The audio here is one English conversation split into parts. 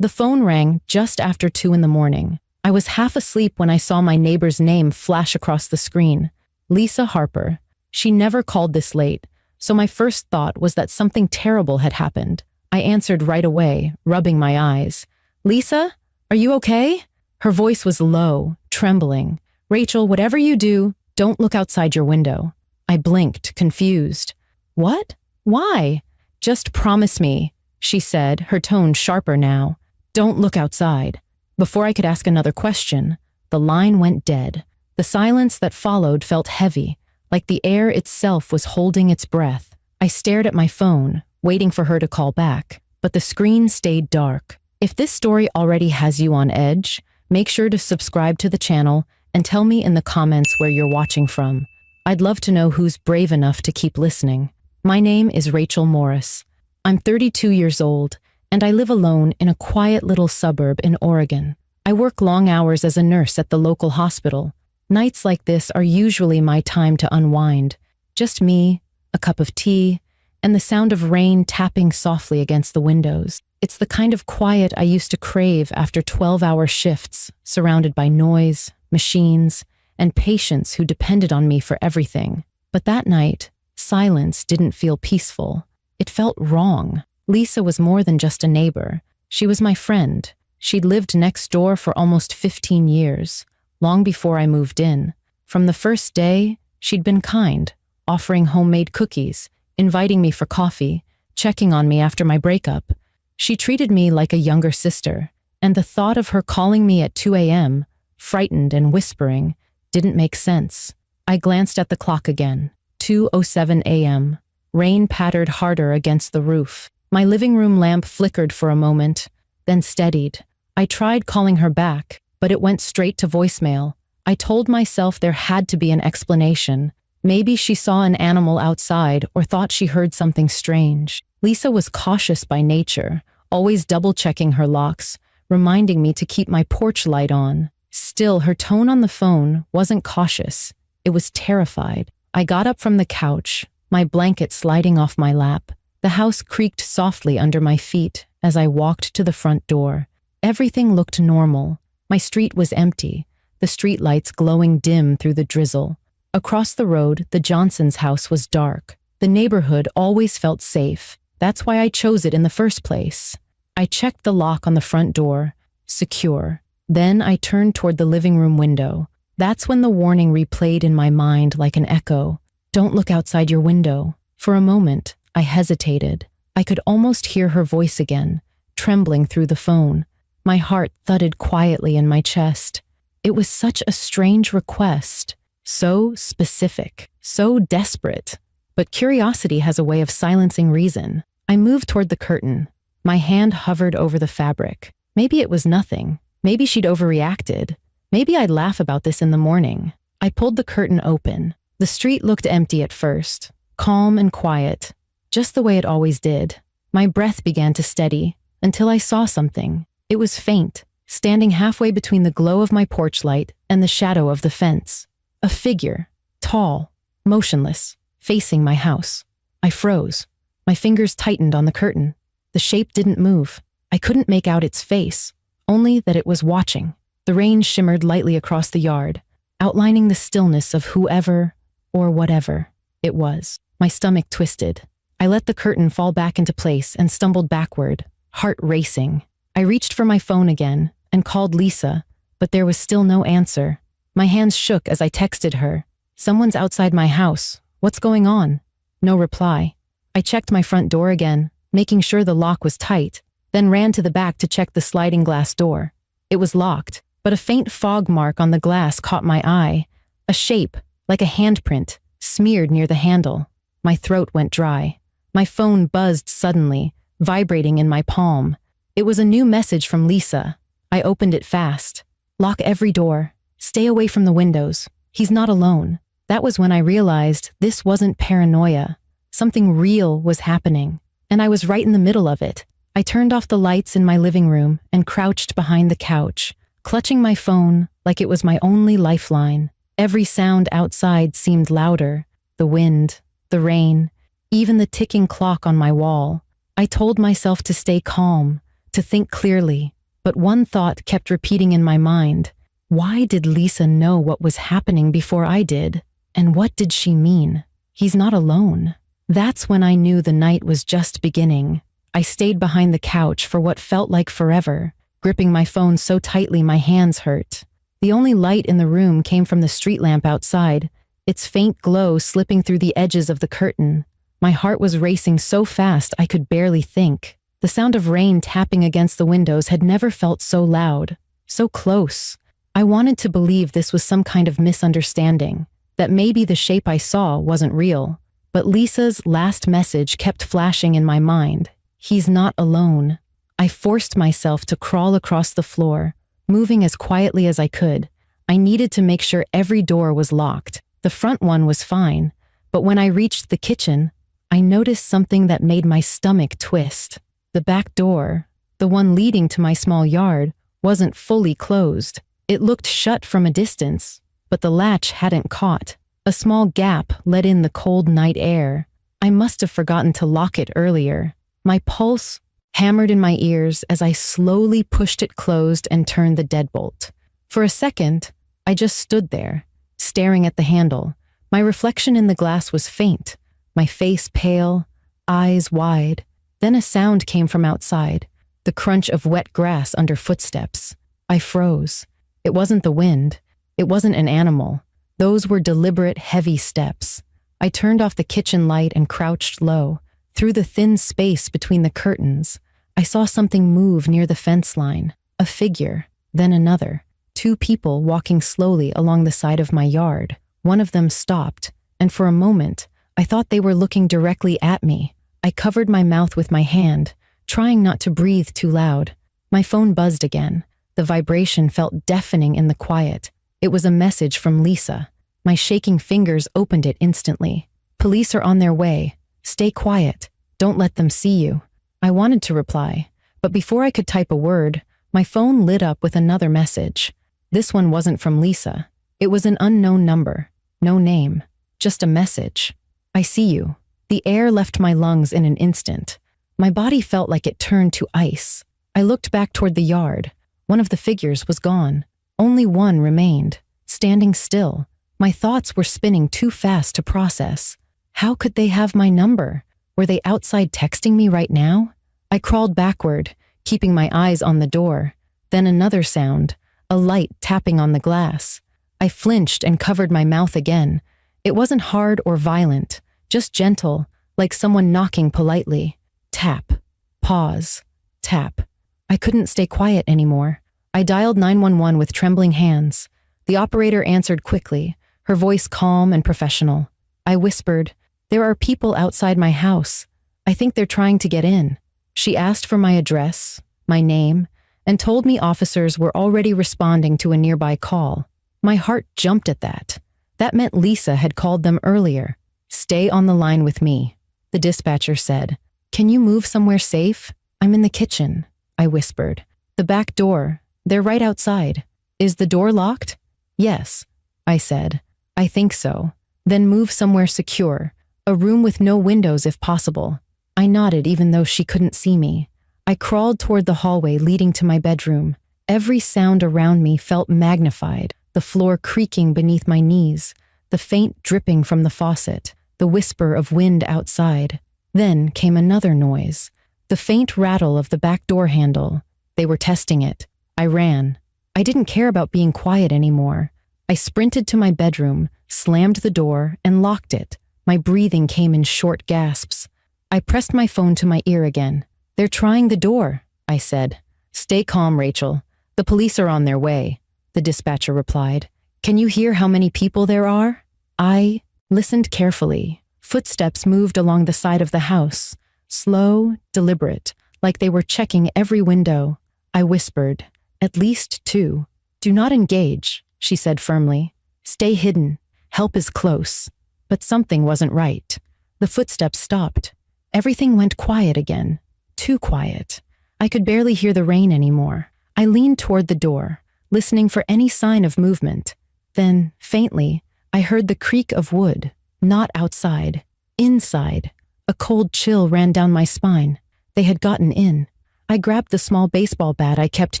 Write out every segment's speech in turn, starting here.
The phone rang just after 2 in the morning. I was half asleep when I saw my neighbor's name flash across the screen. Lisa Harper. She never called this late, so my first thought was that something terrible had happened. I answered right away, rubbing my eyes. "Lisa, are you okay?" Her voice was low, trembling. "Rachel, whatever you do, don't look outside your window." I blinked, confused. "What? Why?" "Just promise me," she said, her tone sharper now. "Don't look outside." Before I could ask another question, the line went dead. The silence that followed felt heavy, like the air itself was holding its breath. I stared at my phone, waiting for her to call back, but the screen stayed dark. If this story already has you on edge, make sure to subscribe to the channel and tell me in the comments where you're watching from. I'd love to know who's brave enough to keep listening. My name is Rachel Morris. I'm 32 years old, and I live alone in a quiet little suburb in Oregon. I work long hours as a nurse at the local hospital. Nights like this are usually my time to unwind. Just me, a cup of tea, and the sound of rain tapping softly against the windows. It's the kind of quiet I used to crave after 12-hour shifts, surrounded by noise, machines, and patients who depended on me for everything. But that night, silence didn't feel peaceful. It felt wrong. Lisa was more than just a neighbor. She was my friend. She'd lived next door for almost 15 years, long before I moved in. From the first day, she'd been kind, offering homemade cookies, inviting me for coffee, checking on me after my breakup. She treated me like a younger sister, and the thought of her calling me at 2 a.m., frightened and whispering, didn't make sense. I glanced at the clock again. 2:07 a.m. Rain pattered harder against the roof. My living room lamp flickered for a moment, then steadied. I tried calling her back, but it went straight to voicemail. I told myself there had to be an explanation. Maybe she saw an animal outside or thought she heard something strange. Lisa was cautious by nature, always double-checking her locks, reminding me to keep my porch light on. Still, her tone on the phone wasn't cautious. It was terrified. I got up from the couch, my blanket sliding off my lap. The house creaked softly under my feet as I walked to the front door. Everything looked normal. My street was empty, the streetlights glowing dim through the drizzle. Across the road, the Johnsons' house was dark. The neighborhood always felt safe. That's why I chose it in the first place. I checked the lock on the front door. Secure. Then I turned toward the living room window. That's when the warning replayed in my mind like an echo. "Don't look outside your window." For a moment, I hesitated. I could almost hear her voice again, trembling through the phone. My heart thudded quietly in my chest. It was such a strange request. So specific, so desperate. But curiosity has a way of silencing reason. I moved toward the curtain. My hand hovered over the fabric. Maybe it was nothing. Maybe she'd overreacted. Maybe I'd laugh about this in the morning. I pulled the curtain open. The street looked empty at first, calm and quiet, just the way it always did. My breath began to steady until I saw something. It was faint, standing halfway between the glow of my porch light and the shadow of the fence. A figure, tall, motionless, facing my house. I froze. My fingers tightened on the curtain. The shape didn't move. I couldn't make out its face, only that it was watching. The rain shimmered lightly across the yard, outlining the stillness of whoever or whatever it was. My stomach twisted. I let the curtain fall back into place and stumbled backward, heart racing. I reached for my phone again and called Lisa, but there was still no answer. My hands shook as I texted her. "Someone's outside my house. What's going on?" No reply. I checked my front door again, making sure the lock was tight, then ran to the back to check the sliding glass door. It was locked, but a faint fog mark on the glass caught my eye. A shape, like a handprint, smeared near the handle. My throat went dry. My phone buzzed suddenly, vibrating in my palm. It was a new message from Lisa. I opened it fast. "Lock every door. Stay away from the windows. He's not alone." That was when I realized this wasn't paranoia. Something real was happening, and I was right in the middle of it. I turned off the lights in my living room and crouched behind the couch, clutching my phone like it was my only lifeline. Every sound outside seemed louder. The wind, the rain, even the ticking clock on my wall. I told myself to stay calm, to think clearly, but one thought kept repeating in my mind. Why did Lisa know what was happening before I did? And what did she mean? He's not alone. That's when I knew the night was just beginning. I stayed behind the couch for what felt like forever, gripping my phone so tightly my hands hurt. The only light in the room came from the street lamp outside, its faint glow slipping through the edges of the curtain. My heart was racing so fast I could barely think. The sound of rain tapping against the windows had never felt so loud, so close. I wanted to believe this was some kind of misunderstanding, that maybe the shape I saw wasn't real. But Lisa's last message kept flashing in my mind. He's not alone. I forced myself to crawl across the floor, moving as quietly as I could. I needed to make sure every door was locked. The front one was fine, but when I reached the kitchen, I noticed something that made my stomach twist. The back door, the one leading to my small yard, wasn't fully closed. It looked shut from a distance, but the latch hadn't caught. A small gap let in the cold night air. I must have forgotten to lock it earlier. My pulse hammered in my ears as I slowly pushed it closed and turned the deadbolt. For a second, I just stood there, staring at the handle. My reflection in the glass was faint, my face pale, eyes wide. Then a sound came from outside, the crunch of wet grass under footsteps. I froze. It wasn't the wind. It wasn't an animal. Those were deliberate, heavy steps. I turned off the kitchen light and crouched low. Through the thin space between the curtains, I saw something move near the fence line. A figure, then another. 2 people walking slowly along the side of my yard. One of them stopped, and for a moment, I thought they were looking directly at me. I covered my mouth with my hand, trying not to breathe too loud. My phone buzzed again. The vibration felt deafening in the quiet. It was a message from Lisa. My shaking fingers opened it instantly. Police are on their way. Stay quiet. Don't let them see you. I wanted to reply, but before I could type a word, my phone lit up with another message. This one wasn't from Lisa. It was an unknown number. No name. Just a message. I see you. The air left my lungs in an instant. My body felt like it turned to ice. I looked back toward the yard. One of the figures was gone. Only one remained, standing still. My thoughts were spinning too fast to process. How could they have my number? Were they outside texting me right now? I crawled backward, keeping my eyes on the door. Then another sound, a light tapping on the glass. I flinched and covered my mouth again. It wasn't hard or violent, just gentle, like someone knocking politely. Tap, pause, tap. I couldn't stay quiet anymore. I dialed 911 with trembling hands. The operator answered quickly, her voice calm and professional. I whispered, "There are people outside my house. I think they're trying to get in." She asked for my address, my name, and told me officers were already responding to a nearby call. My heart jumped at that. That meant Lisa had called them earlier. "Stay on the line with me," the dispatcher said. "Can you move somewhere safe? I'm in the kitchen," I whispered. "The back door. They're right outside." "Is the door locked?" "Yes," I said. "I think so." "Then move somewhere secure. A room with no windows if possible." I nodded even though she couldn't see me. I crawled toward the hallway leading to my bedroom. Every sound around me felt magnified, the floor creaking beneath my knees, the faint dripping from the faucet, the whisper of wind outside. Then came another noise, the faint rattle of the back door handle. They were testing it. I ran. I didn't care about being quiet anymore. I sprinted to my bedroom, slammed the door, and locked it. My breathing came in short gasps. I pressed my phone to my ear again. "They're trying the door," I said. "Stay calm, Rachel. The police are on their way," the dispatcher replied. "Can you hear how many people there are?" I listened carefully. Footsteps moved along the side of the house, slow, deliberate, like they were checking every window. I whispered, "At least 2. "Do not engage," she said firmly. "Stay hidden. Help is close." But something wasn't right. The footsteps stopped. Everything went quiet again. Too quiet. I could barely hear the rain anymore. I leaned toward the door, listening for any sign of movement. Then, faintly, I heard the creak of wood. Not outside. Inside. A cold chill ran down my spine. They had gotten in. I grabbed the small baseball bat I kept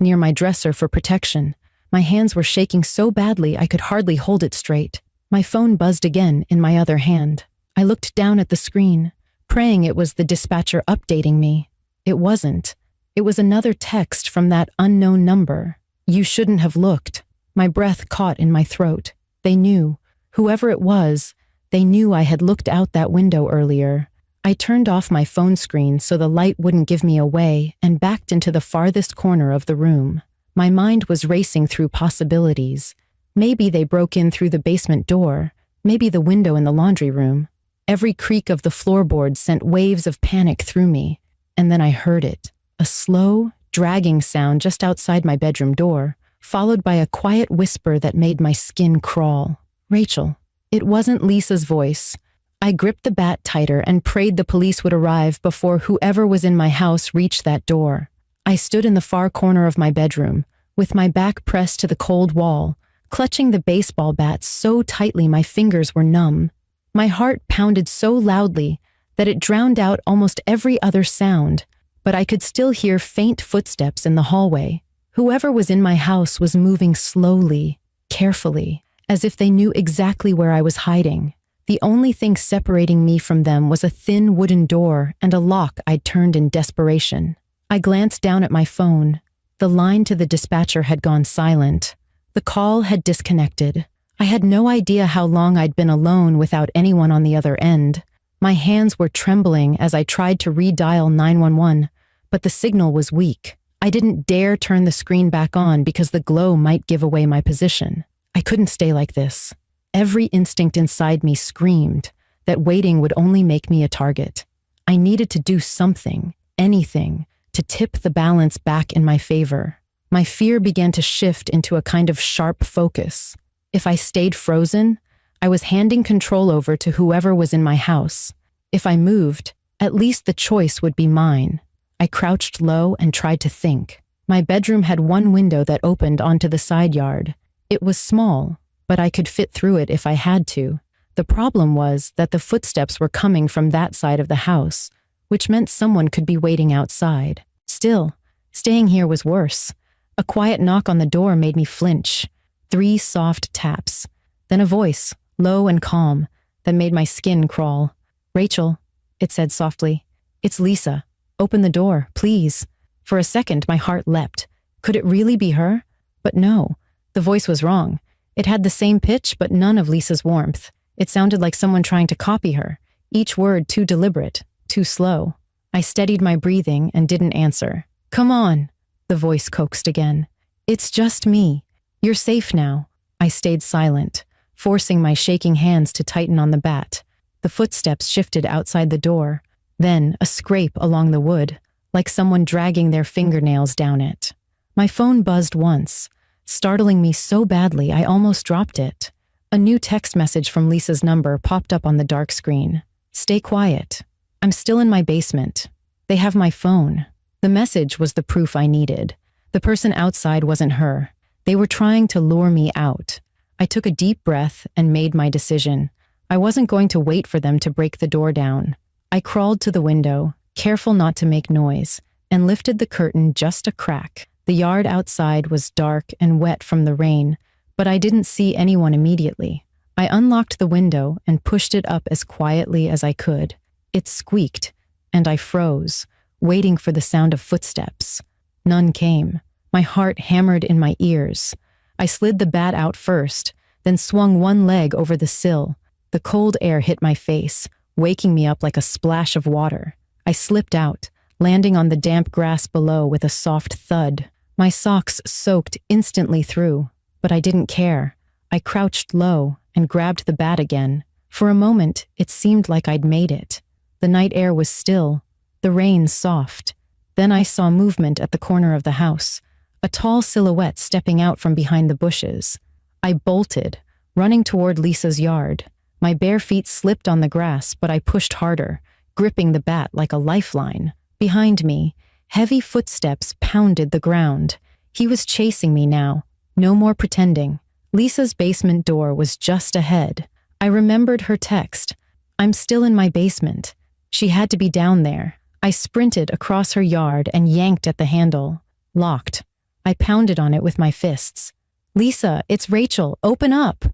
near my dresser for protection. My hands were shaking so badly I could hardly hold it straight. My phone buzzed again in my other hand. I looked down at the screen, praying it was the dispatcher updating me. It wasn't. It was another text from that unknown number. You shouldn't have looked. My breath caught in my throat. They knew. Whoever it was, they knew I had looked out that window earlier. I turned off my phone screen so the light wouldn't give me away and backed into the farthest corner of the room. My mind was racing through possibilities. Maybe they broke in through the basement door, maybe the window in the laundry room. Every creak of the floorboards sent waves of panic through me, and then I heard it. A slow, dragging sound just outside my bedroom door, followed by a quiet whisper that made my skin crawl. Rachel. It wasn't Lisa's voice. I gripped the bat tighter and prayed the police would arrive before whoever was in my house reached that door. I stood in the far corner of my bedroom, with my back pressed to the cold wall, clutching the baseball bat so tightly my fingers were numb. My heart pounded so loudly that it drowned out almost every other sound, but I could still hear faint footsteps in the hallway. Whoever was in my house was moving slowly, carefully, as if they knew exactly where I was hiding. The only thing separating me from them was a thin wooden door and a lock I'd turned in desperation. I glanced down at my phone. The line to the dispatcher had gone silent. The call had disconnected. I had no idea how long I'd been alone without anyone on the other end. My hands were trembling as I tried to redial 911, but the signal was weak. I didn't dare turn the screen back on because the glow might give away my position. I couldn't stay like this. Every instinct inside me screamed that waiting would only make me a target. I needed to do something, anything, to tip the balance back in my favor. My fear began to shift into a kind of sharp focus. If I stayed frozen, I was handing control over to whoever was in my house. If I moved, at least the choice would be mine. I crouched low and tried to think. My bedroom had one window that opened onto the side yard. It was small, but I could fit through it if I had to. The problem was that the footsteps were coming from that side of the house, which meant someone could be waiting outside. Still, staying here was worse. A quiet knock on the door made me flinch. 3 soft taps. Then a voice, low and calm, that made my skin crawl. "Rachel," it said softly. "It's Lisa. Open the door, please." For a second, my heart leapt. Could it really be her? But no, the voice was wrong. It had the same pitch, but none of Lisa's warmth. It sounded like someone trying to copy her, each word too deliberate, too slow. I steadied my breathing and didn't answer. "Come on," the voice coaxed again. "It's just me. You're safe now." I stayed silent, forcing my shaking hands to tighten on the bat. The footsteps shifted outside the door, then a scrape along the wood, like someone dragging their fingernails down it. My phone buzzed once, startling me so badly I almost dropped it. A new text message from Lisa's number popped up on the dark screen. "Stay quiet. I'm still in my basement. They have my phone." The message was the proof I needed. The person outside wasn't her. They were trying to lure me out. I took a deep breath and made my decision. I wasn't going to wait for them to break the door down. I crawled to the window, careful not to make noise, and lifted the curtain just a crack. The yard outside was dark and wet from the rain, but I didn't see anyone immediately. I unlocked the window and pushed it up as quietly as I could. It squeaked, and I froze, waiting for the sound of footsteps. None came. My heart hammered in my ears. I slid the bat out first, then swung one leg over the sill. The cold air hit my face, waking me up like a splash of water. I slipped out, landing on the damp grass below with a soft thud. My socks soaked instantly through, but I didn't care. I crouched low and grabbed the bat again. For a moment, it seemed like I'd made it. The night air was still, the rain soft. Then I saw movement at the corner of the house, a tall silhouette stepping out from behind the bushes. I bolted, running toward Lisa's yard. My bare feet slipped on the grass, but I pushed harder, gripping the bat like a lifeline. Behind me, heavy footsteps pounded the ground. He was chasing me now. No more pretending. Lisa's basement door was just ahead. I remembered her text. "I'm still in my basement." She had to be down there. I sprinted across her yard and yanked at the handle. Locked. I pounded on it with my fists. "Lisa, it's Rachel. Open up."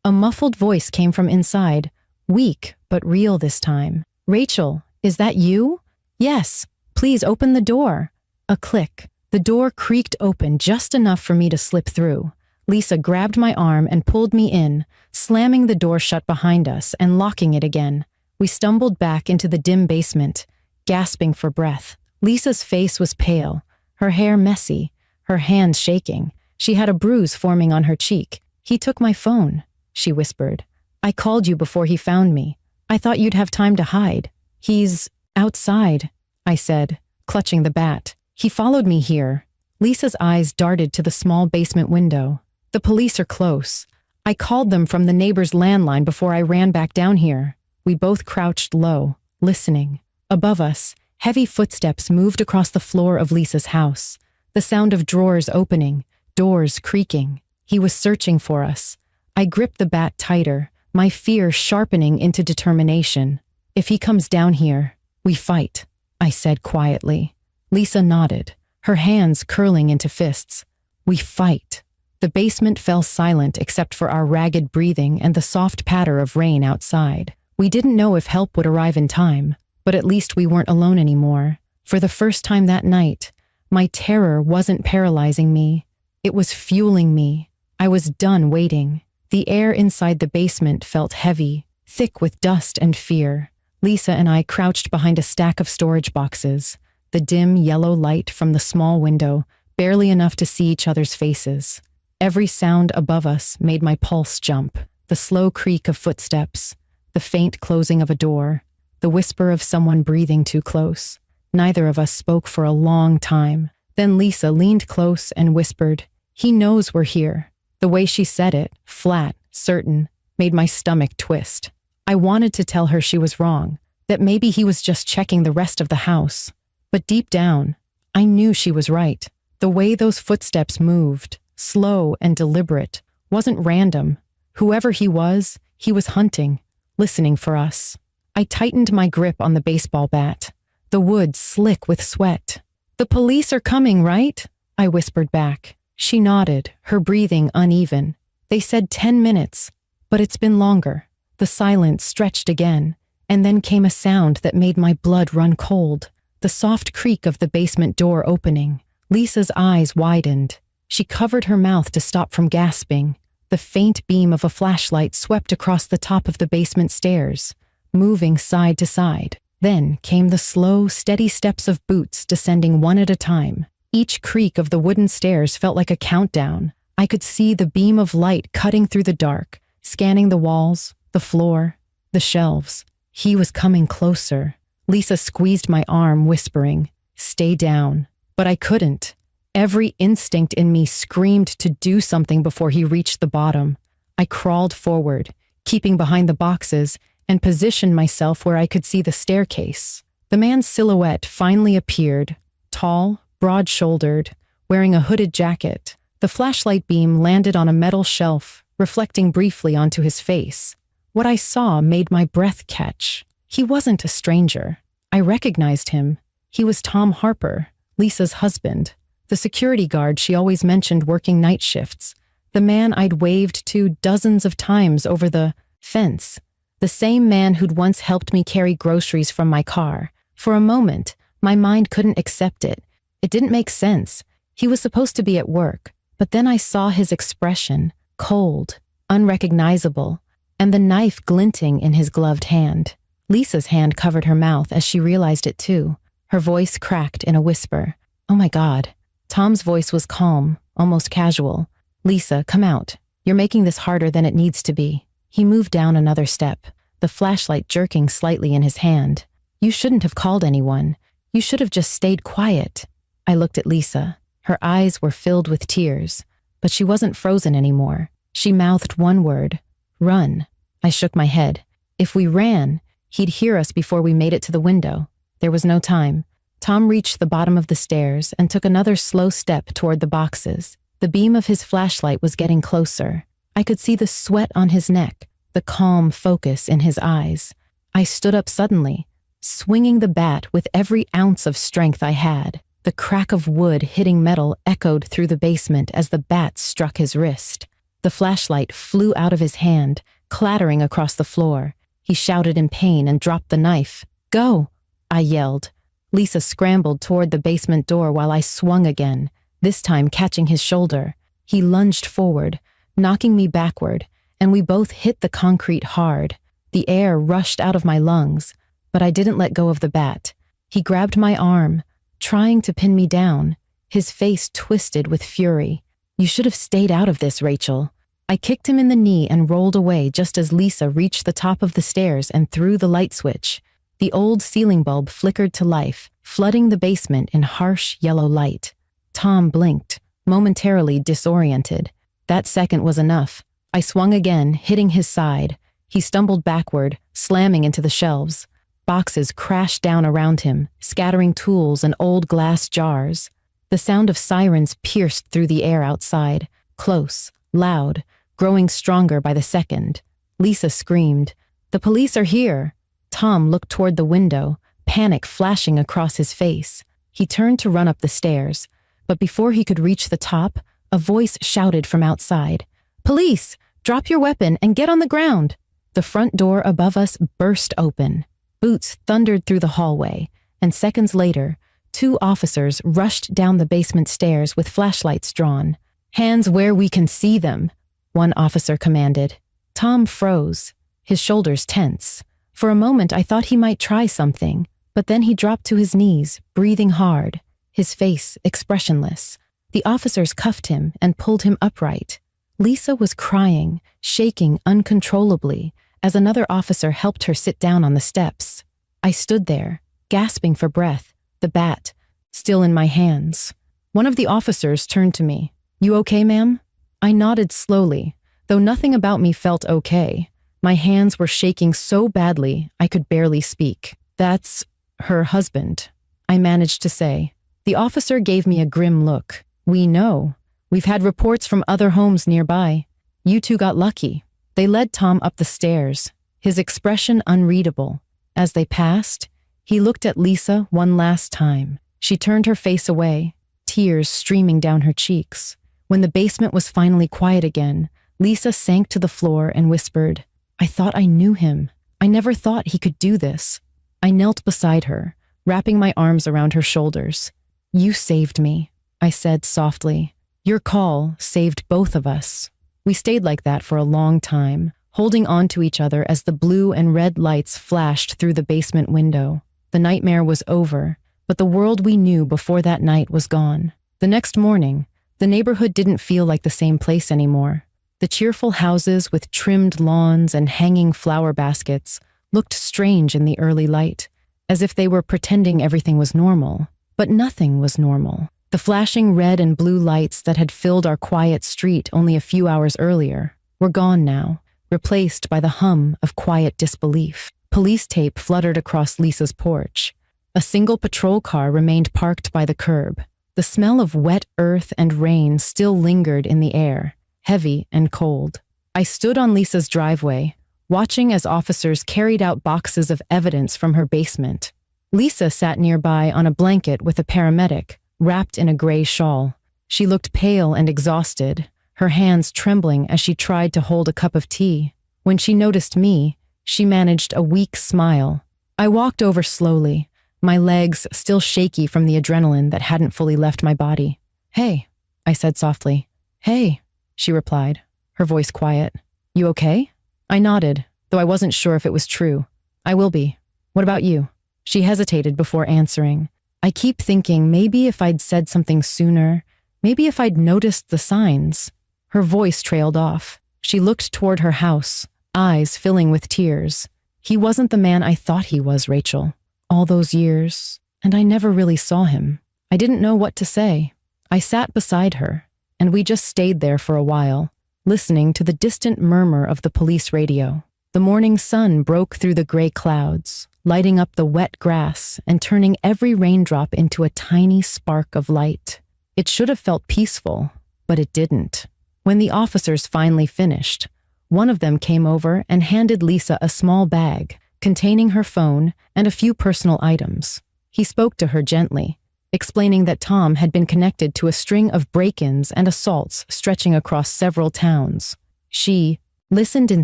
A muffled voice came from inside, weak but real this time. "Rachel, is that you?" "Yes. Please open the door." A click. The door creaked open just enough for me to slip through. Lisa grabbed my arm and pulled me in, slamming the door shut behind us and locking it again. We stumbled back into the dim basement, gasping for breath. Lisa's face was pale, her hair messy, her hands shaking. She had a bruise forming on her cheek. "He took my phone," she whispered. "I called you before he found me. I thought you'd have time to hide." "He's outside," I said, clutching the bat. "He followed me here." Lisa's eyes darted to the small basement window. "The police are close. I called them from the neighbor's landline before I ran back down here." We both crouched low, listening. Above us, heavy footsteps moved across the floor of Lisa's house. The sound of drawers opening, doors creaking. He was searching for us. I gripped the bat tighter, my fear sharpening into determination. "If he comes down here, we fight," I said quietly. Lisa nodded, her hands curling into fists. "We fight." The basement fell silent except for our ragged breathing and the soft patter of rain outside. We didn't know if help would arrive in time, but at least we weren't alone anymore. For the first time that night, my terror wasn't paralyzing me. It was fueling me. I was done waiting. The air inside the basement felt heavy, thick with dust and fear. Lisa and I crouched behind a stack of storage boxes, the dim yellow light from the small window, barely enough to see each other's faces. Every sound above us made my pulse jump. The slow creak of footsteps, the faint closing of a door, the whisper of someone breathing too close. Neither of us spoke for a long time. Then Lisa leaned close and whispered, "He knows we're here." The way she said it, flat, certain, made my stomach twist. I wanted to tell her she was wrong, that maybe he was just checking the rest of the house. But deep down, I knew she was right. The way those footsteps moved, slow and deliberate, wasn't random. Whoever he was hunting, listening for us. I tightened my grip on the baseball bat, the wood slick with sweat. "The police are coming, right?" I whispered back. She nodded, her breathing uneven. "They said 10 minutes, but it's been longer." The silence stretched again, and then came a sound that made my blood run cold. The soft creak of the basement door opening. Lisa's eyes widened. She covered her mouth to stop from gasping. The faint beam of a flashlight swept across the top of the basement stairs, moving side to side. Then came the slow, steady steps of boots descending one at a time. Each creak of the wooden stairs felt like a countdown. I could see the beam of light cutting through the dark, scanning the walls, the floor, the shelves. He was coming closer. Lisa squeezed my arm, whispering, "Stay down." But I couldn't. Every instinct in me screamed to do something before he reached the bottom. I crawled forward, keeping behind the boxes, and positioned myself where I could see the staircase. The man's silhouette finally appeared, tall, broad-shouldered, wearing a hooded jacket. The flashlight beam landed on a metal shelf, reflecting briefly onto his face. What I saw made my breath catch. He wasn't a stranger. I recognized him. He was Tom Harper, Lisa's husband, the security guard she always mentioned working night shifts, the man I'd waved to dozens of times over the fence, the same man who'd once helped me carry groceries from my car. For a moment, my mind couldn't accept it. It didn't make sense. He was supposed to be at work, but then I saw his expression, cold, unrecognizable, and the knife glinting in his gloved hand. Lisa's hand covered her mouth as she realized it too. Her voice cracked in a whisper. "Oh my God." Tom's voice was calm, almost casual. "Lisa, come out. You're making this harder than it needs to be." He moved down another step, the flashlight jerking slightly in his hand. "You shouldn't have called anyone. You should have just stayed quiet." I looked at Lisa. Her eyes were filled with tears, but she wasn't frozen anymore. She mouthed one word, "Run." I shook my head. If we ran, he'd hear us before we made it to the window. There was no time. Tom reached the bottom of the stairs and took another slow step toward the boxes. The beam of his flashlight was getting closer. I could see the sweat on his neck, the calm focus in his eyes. I stood up suddenly, swinging the bat with every ounce of strength I had. The crack of wood hitting metal echoed through the basement as the bat struck his wrist. The flashlight flew out of his hand, clattering across the floor. He shouted in pain and dropped the knife. "Go!" I yelled. Lisa scrambled toward the basement door while I swung again, this time catching his shoulder. He lunged forward, knocking me backward, and we both hit the concrete hard. The air rushed out of my lungs, but I didn't let go of the bat. He grabbed my arm, trying to pin me down, his face twisted with fury. "You should have stayed out of this, Rachel." I kicked him in the knee and rolled away just as Lisa reached the top of the stairs and threw the light switch. The old ceiling bulb flickered to life, flooding the basement in harsh yellow light. Tom blinked, momentarily disoriented. That second was enough. I swung again, hitting his side. He stumbled backward, slamming into the shelves. Boxes crashed down around him, scattering tools and old glass jars. The sound of sirens pierced through the air outside, close, loud, growing stronger by the second. Lisa screamed, "The police are here!" Tom looked toward the window, panic flashing across his face. He turned to run up the stairs, but before he could reach the top, a voice shouted from outside, "Police! Drop your weapon and get on the ground!" The front door above us burst open. Boots thundered through the hallway, and seconds later, 2 officers rushed down the basement stairs with flashlights drawn. "Hands where we can see them," one officer commanded. Tom froze, his shoulders tense. For a moment I thought he might try something, but then he dropped to his knees, breathing hard, his face expressionless. The officers cuffed him and pulled him upright. Lisa was crying, shaking uncontrollably, as another officer helped her sit down on the steps. I stood there, gasping for breath, the bat still in my hands. One of the officers turned to me. "You okay, ma'am?" I nodded slowly, though nothing about me felt okay. My hands were shaking so badly I could barely speak. "That's her husband," I managed to say. The officer gave me a grim look. "We know. We've had reports from other homes nearby. You two got lucky." They led Tom up the stairs, his expression unreadable. As they passed, he looked at Lisa one last time. She turned her face away, tears streaming down her cheeks. When the basement was finally quiet again, Lisa sank to the floor and whispered, "I thought I knew him. I never thought he could do this." I knelt beside her, wrapping my arms around her shoulders. "You saved me," I said softly. "Your call saved both of us." We stayed like that for a long time, holding on to each other as the blue and red lights flashed through the basement window. The nightmare was over, but the world we knew before that night was gone. The next morning, the neighborhood didn't feel like the same place anymore. The cheerful houses with trimmed lawns and hanging flower baskets looked strange in the early light, as if they were pretending everything was normal. But nothing was normal. The flashing red and blue lights that had filled our quiet street only a few hours earlier were gone now, replaced by the hum of quiet disbelief. Police tape fluttered across Lisa's porch. A single patrol car remained parked by the curb. The smell of wet earth and rain still lingered in the air, heavy and cold. I stood on Lisa's driveway, watching as officers carried out boxes of evidence from her basement. Lisa sat nearby on a blanket with a paramedic, wrapped in a gray shawl. She looked pale and exhausted, her hands trembling as she tried to hold a cup of tea. When she noticed me, she managed a weak smile. I walked over slowly, my legs still shaky from the adrenaline that hadn't fully left my body. "Hey," I said softly. "Hey," she replied, her voice quiet. "You okay?" I nodded, though I wasn't sure if it was true. "I will be. What about you?" She hesitated before answering. I keep thinking maybe if I'd said something sooner, maybe if I'd noticed the signs. Her voice trailed off. She looked toward her house, eyes filling with tears. "He wasn't the man I thought he was, Rachel. All those years, and I never really saw him." I didn't know what to say. I sat beside her, and we just stayed there for a while, listening to the distant murmur of the police radio. The morning sun broke through the gray clouds, lighting up the wet grass and turning every raindrop into a tiny spark of light. It should have felt peaceful, but it didn't. When the officers finally finished, one of them came over and handed Lisa a small bag, containing her phone and a few personal items. He spoke to her gently, explaining that Tom had been connected to a string of break-ins and assaults stretching across several towns. She listened in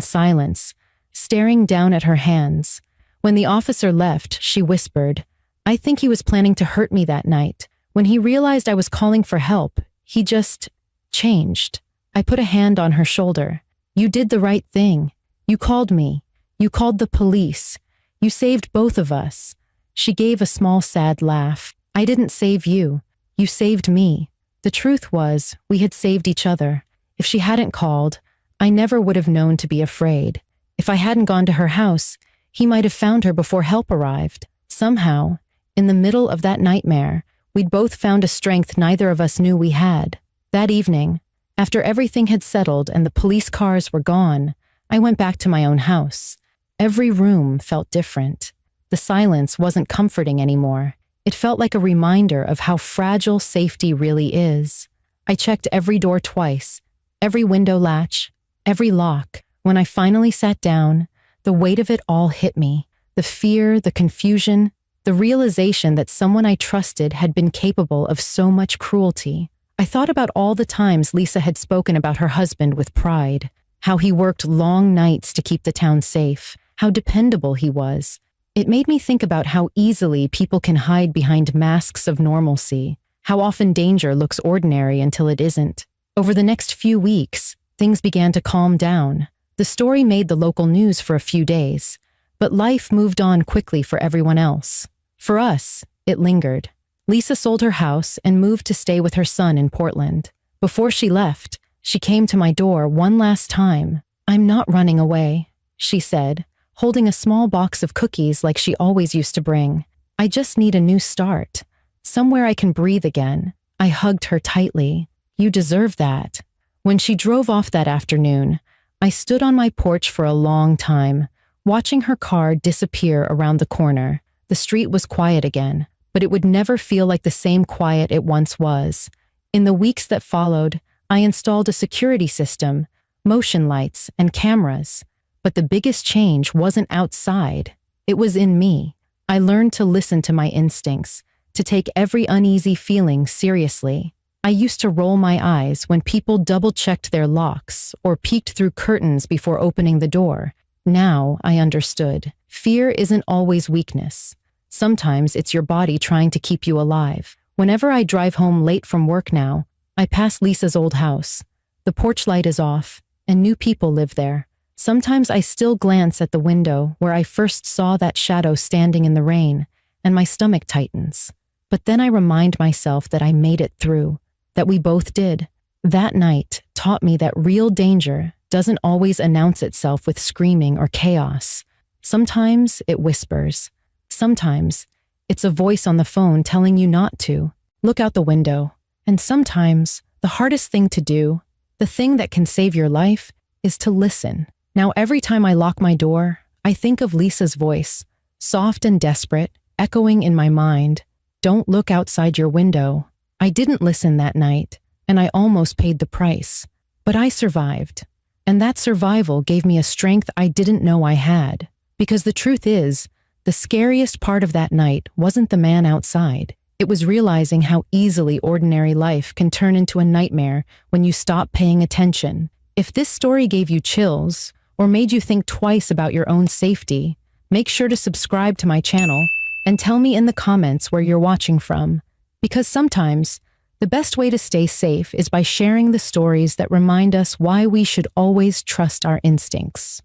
silence, staring down at her hands. When the officer left, she whispered, "I think he was planning to hurt me that night. When he realized I was calling for help, he just changed." I put a hand on her shoulder. "You did the right thing. You called me. You called the police. You saved both of us." She gave a small sad laugh. "I didn't save you. You saved me." The truth was, we had saved each other. If she hadn't called, I never would have known to be afraid. If I hadn't gone to her house, he might have found her before help arrived. Somehow, in the middle of that nightmare, we'd both found a strength neither of us knew we had. That evening, after everything had settled and the police cars were gone, I went back to my own house. Every room felt different. The silence wasn't comforting anymore. It felt like a reminder of how fragile safety really is. I checked every door twice, every window latch, every lock. When I finally sat down, the weight of it all hit me. The fear, the confusion, the realization that someone I trusted had been capable of so much cruelty. I thought about all the times Lisa had spoken about her husband with pride, how he worked long nights to keep the town safe, how dependable he was. It made me think about how easily people can hide behind masks of normalcy, how often danger looks ordinary until it isn't. Over the next few weeks, things began to calm down. The story made the local news for a few days, but life moved on quickly for everyone else. For us, it lingered. Lisa sold her house and moved to stay with her son in Portland. Before she left, she came to my door one last time. "I'm not running away," she said, holding a small box of cookies like she always used to bring. "I just need a new start, somewhere I can breathe again." I hugged her tightly. "You deserve that." When she drove off that afternoon, I stood on my porch for a long time, watching her car disappear around the corner. The street was quiet again, but it would never feel like the same quiet it once was. In the weeks that followed, I installed a security system, motion lights, and cameras. But the biggest change wasn't outside. It was in me. I learned to listen to my instincts, to take every uneasy feeling seriously. I used to roll my eyes when people double-checked their locks or peeked through curtains before opening the door. Now I understood. Fear isn't always weakness. Sometimes it's your body trying to keep you alive. Whenever I drive home late from work now, I pass Lisa's old house. The porch light is off, and new people live there. Sometimes I still glance at the window where I first saw that shadow standing in the rain, and my stomach tightens. But then I remind myself that I made it through, that we both did. That night taught me that real danger doesn't always announce itself with screaming or chaos. Sometimes it whispers. Sometimes it's a voice on the phone telling you not to. Look out the window. And sometimes the hardest thing to do, the thing that can save your life, is to listen. Now every time I lock my door, I think of Lisa's voice, soft and desperate, echoing in my mind. "Don't look outside your window." I didn't listen that night, and I almost paid the price. But I survived. And that survival gave me a strength I didn't know I had. Because the truth is, the scariest part of that night wasn't the man outside. It was realizing how easily ordinary life can turn into a nightmare when you stop paying attention. If this story gave you chills, or made you think twice about your own safety, make sure to subscribe to my channel and tell me in the comments where you're watching from. Because sometimes, the best way to stay safe is by sharing the stories that remind us why we should always trust our instincts.